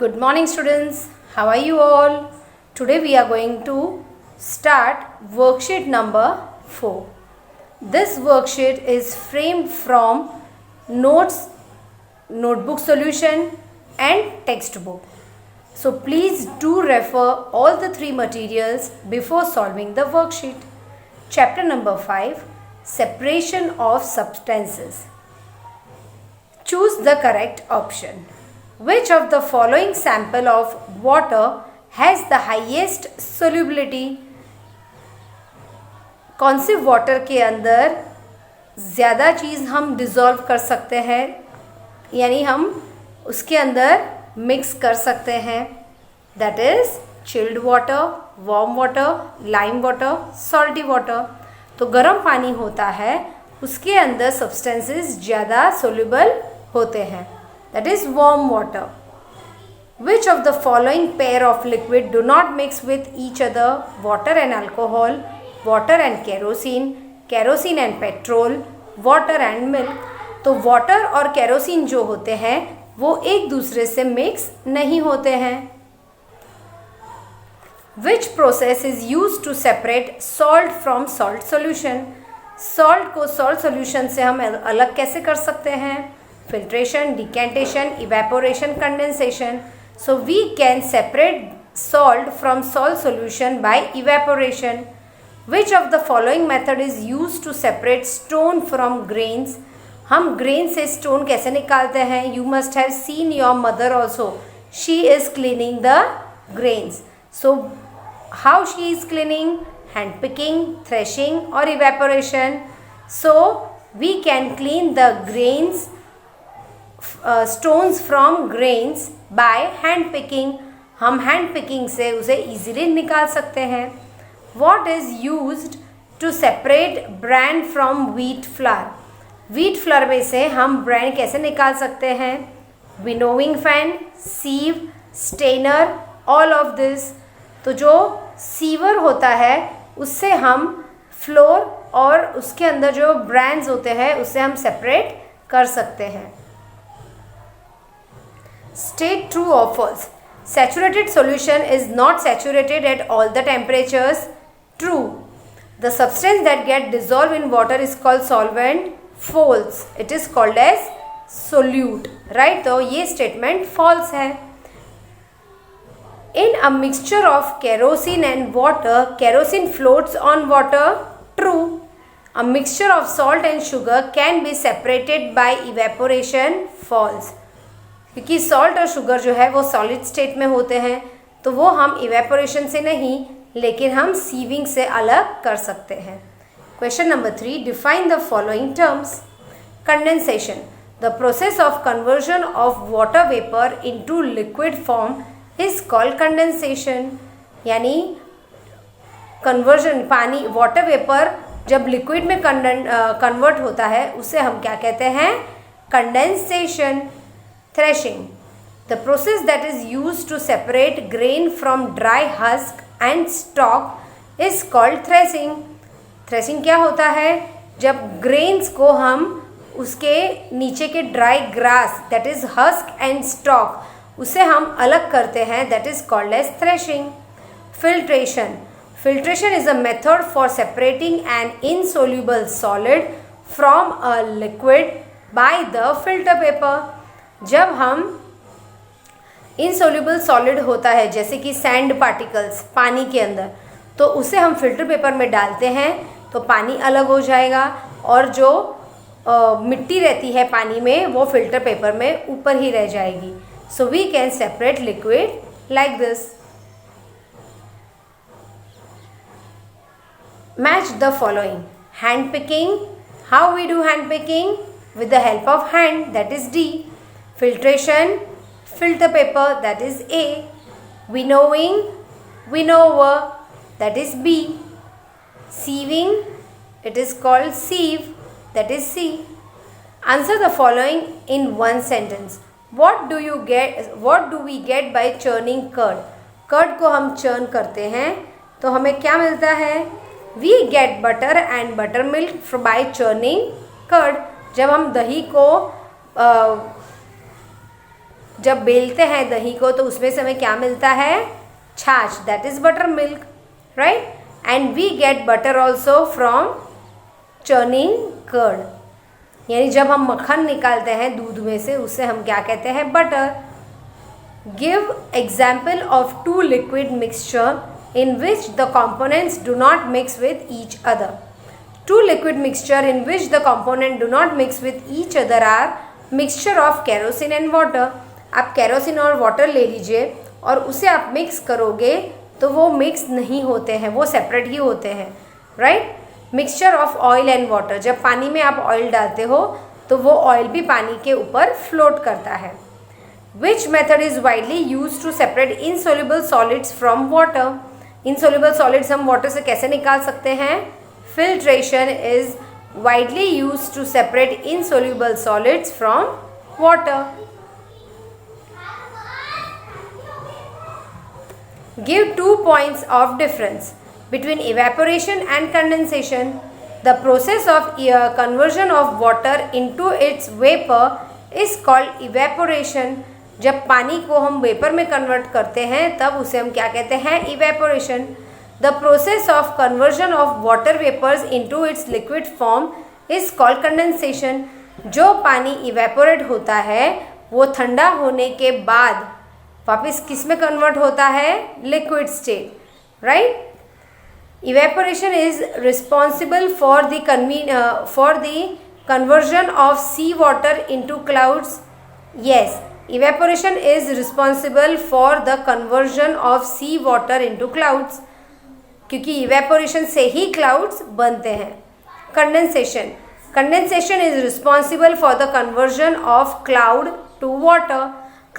Good morning students, how are you all? Today we are going to start worksheet number 4. This worksheet is framed from notes, notebook solution and textbook. So please do refer all the three materials before solving the worksheet. Chapter number 5, Separation of Substances. Choose the correct option. Which of the following sample of water has the highest solubility? कौन से water के अंदर ज़्यादा चीज़ हम dissolve कर सकते हैं, यानी हम उसके अंदर मिक्स कर सकते हैं? That is chilled water, warm water, lime water, salty water. तो गर्म पानी होता है, उसके अंदर सब्सटेंसेस ज़्यादा सोल्यूबल होते हैं. That is warm water. Which of the following pair of liquid do not mix with each other? Water and alcohol, water and kerosene, kerosene and petrol, water and milk. तो water और kerosene जो होते हैं वो एक दूसरे से mix नहीं होते हैं. Which process is used to separate salt from salt solution? Salt को salt solution से हम अलग कैसे कर सकते हैं? Filtration, decantation, evaporation, condensation. So we can separate salt from salt solution by evaporation. Which of the following method is used to separate stone from grains? हम grain से stone कैसे निकालते हैं? You must have seen your mother also. She is cleaning the grains. So how she is cleaning? Hand picking, threshing or evaporation. So we can clean the grains stones from grains by hand picking. हम hand picking से उसे easily निकाल सकते हैं. What is used to separate bran from wheat flour? Wheat flour में से हम bran कैसे निकाल सकते हैं? Winnowing fan, sieve, strainer, all of this. तो जो सीवर होता है उससे हम फ्लोर और उसके अंदर जो ब्रांड्स होते हैं उससे हम सेपरेट कर सकते हैं. State true or false. Saturated solution is not saturated at all the temperatures. True. The substance that get dissolved in water is called solvent. False. It is called as solute. Right? तो ये statement false है. In a mixture of kerosene and water, kerosene floats on water. True. A mixture of salt and sugar can be separated by evaporation. False. क्योंकि salt और sugar जो है वो solid state में होते हैं, तो वो हम इवेपोरेशन से नहीं लेकिन हम सीविंग से अलग कर सकते हैं. Question number 3, define the following terms. Condensation. The process of conversion of water vapour into liquid form is called condensation. यानी कन्वर्जन, पानी वाटर वेपर जब लिक्विड में कन्वर्ट होता है उसे हम क्या कहते हैं? Condensation. Threshing. The process that is used to separate grain from dry husk and stalk is called threshing. Threshing क्या होता है? जब grains को हम उसके नीचे के dry grass that is husk and stalk उसे हम अलग करते हैं, that is called as threshing. Filtration. Filtration is a method for separating an insoluble solid from a liquid by the filter paper. जब हम इनसोल्यूबल सॉलिड होता है जैसे कि सैंड पार्टिकल्स पानी के अंदर, तो उसे हम फिल्टर पेपर में डालते हैं तो पानी अलग हो जाएगा और जो मिट्टी रहती है पानी में वो फिल्टर पेपर में ऊपर ही रह जाएगी. So we can separate liquid like this. Match the following. Hand picking. How we do hand picking? With the help of hand, that is D. Filtration, filter paper, that is A. Winnowing, winnower, that is B. Sieving, it is called sieve, that is C. Answer the following in one sentence. What do we get by churning curd? Curd को हम churn करते हैं तो हमें क्या मिलता है? We get butter and buttermilk by churning curd. जब हम दही को जब बेलते हैं दही को तो उसमें से हमें क्या मिलता है, छाछ, that is butter milk, right. And we get butter also from churning curd, यानी जब हम मक्खन निकालते हैं दूध में से उसे हम क्या कहते हैं, butter. Give example of two liquid mixture in which the components do not mix with each other. Two liquid mixture in which the component do not mix with each other are mixture of kerosene and water. आप kerosene और water ले लीजिए और उसे आप mix करोगे तो वो मिक्स नहीं होते हैं, वो सेपरेट ही होते हैं, right. Mixture of oil and water, जब पानी में आप ऑयल डालते हो तो वो ऑयल भी पानी के ऊपर फ्लोट करता है। Which method is widely used to separate insoluble solids from water? Insoluble solids हम वाटर से कैसे निकाल सकते हैं, filtration is widely used to separate insoluble solids from water. Give 2 points of difference between evaporation and condensation. The process of conversion of water into its vapor is called evaporation. जब पानी को हम vapour में convert करते हैं तब उसे हम क्या कहते हैं, evaporation. The process of conversion of water vapours into its liquid form is called condensation. जो पानी इवेपोरेट होता है वो ठंडा होने के बाद वापस किस में कन्वर्ट होता है, liquid state, right. Evaporation is responsible for the conversion of sea water into clouds. Yes, evaporation is responsible for the conversion of sea water into clouds, क्योंकि evaporation से ही clouds बनते हैं। Condensation is responsible for the conversion of cloud to water.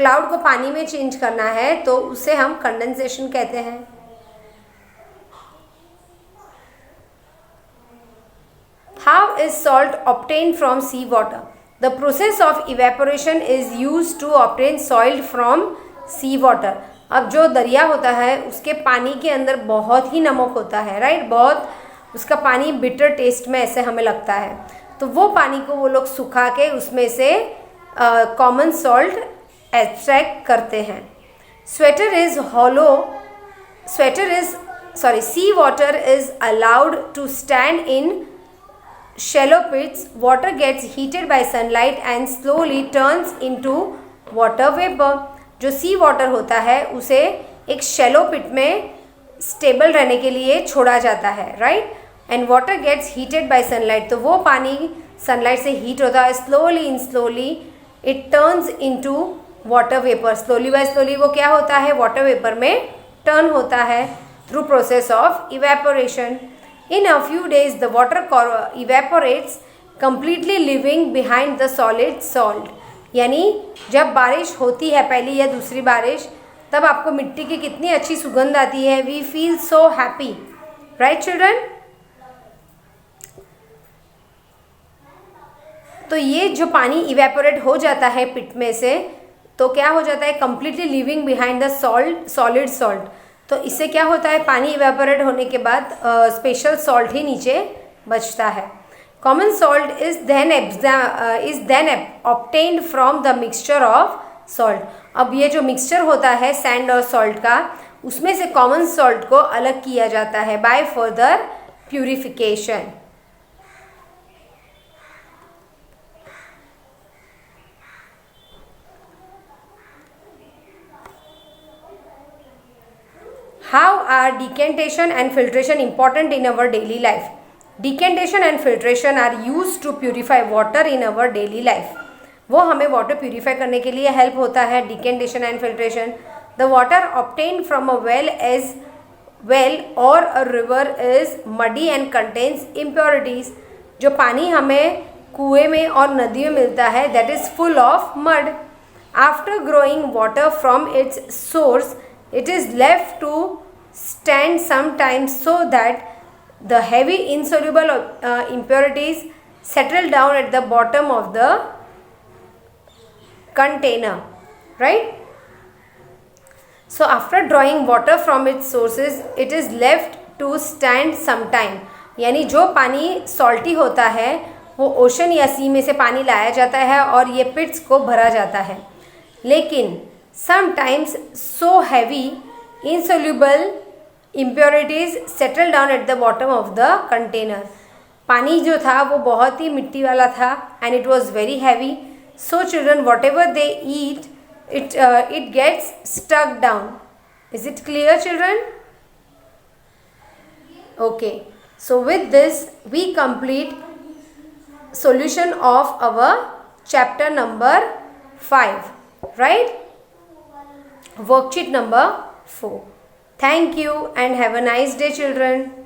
cloud को पानी में change करना है तो उसे हम condensation कहते हैं। How is salt obtained from sea water? The process of evaporation is used to obtain salt from sea water. अब जो दरिया होता है उसके पानी के अंदर बहुत ही नमक होता है, राइट, बहुत उसका पानी बिटर टेस्ट में ऐसे हमें लगता है, तो वो पानी को वो लोग सुखा के उसमें से कॉमन सॉल्ट एक्सट्रैक्ट करते हैं। sea water is allowed to stand in shallow pits. Water gets heated by sunlight and slowly turns into water vapor. जो सी वाटर होता है उसे एक शैलो पिट में स्टेबल रहने के लिए छोड़ा जाता है, right. And water gets heated by sunlight, तो वो पानी सनलाइट से हीट होता है, slowly it turns into water vapour. Slowly by slowly वो क्या होता है, वाटर वेपर में टर्न होता है through process of evaporation. In a few days, the water evaporates completely, leaving behind the solid salt. यानी जब बारिश होती है पहली या दूसरी बारिश, तब आपको मिट्टी की कितनी अच्छी सुगंध आती है। We feel so happy, right children? तो ये जो पानी इवेपोरेट हो जाता है पिट में से, तो क्या हो जाता है, completely leaving behind the solid salt. तो इससे क्या होता है, पानी इवेपोरेट होने के बाद स्पेशल सॉल्ट ही नीचे बचता है। Common salt is then obtained from the mixture of salt. अब ये जो मिक्सचर होता है सैंड और सॉल्ट का, उसमें से कॉमन सॉल्ट को अलग किया जाता है by further purification. How are decantation and filtration important in our daily life? Decantation and filtration are used to purify water in our daily life. वो हमें वाटर प्यूरिफाई करने के लिए हेल्प होता है, decantation and filtration. The water obtained from a well or a river is muddy and contains impurities. जो पानी हमें कुएं में और नदी में मिलता है, that is full of mud. After growing water from its source, it is left to stand sometimes so that the heavy insoluble impurities settle down at the bottom of the container, right? So after drawing water from its sources, it is left to stand sometime. यानी जो पानी salty होता है वो ocean या सी में से पानी लाया जाता है और ये पिट्स को भरा जाता है। लेकिन sometimes so heavy insoluble impurities settle down at the bottom of the container. पानी जो था वो बहुत ही मिट्टी वाला था and it was very heavy. So children, whatever they eat, it gets stuck down. Is it clear, children? Okay. So with this we complete solution of our chapter number 5, right? Worksheet number 4. Thank you and have a nice day, children.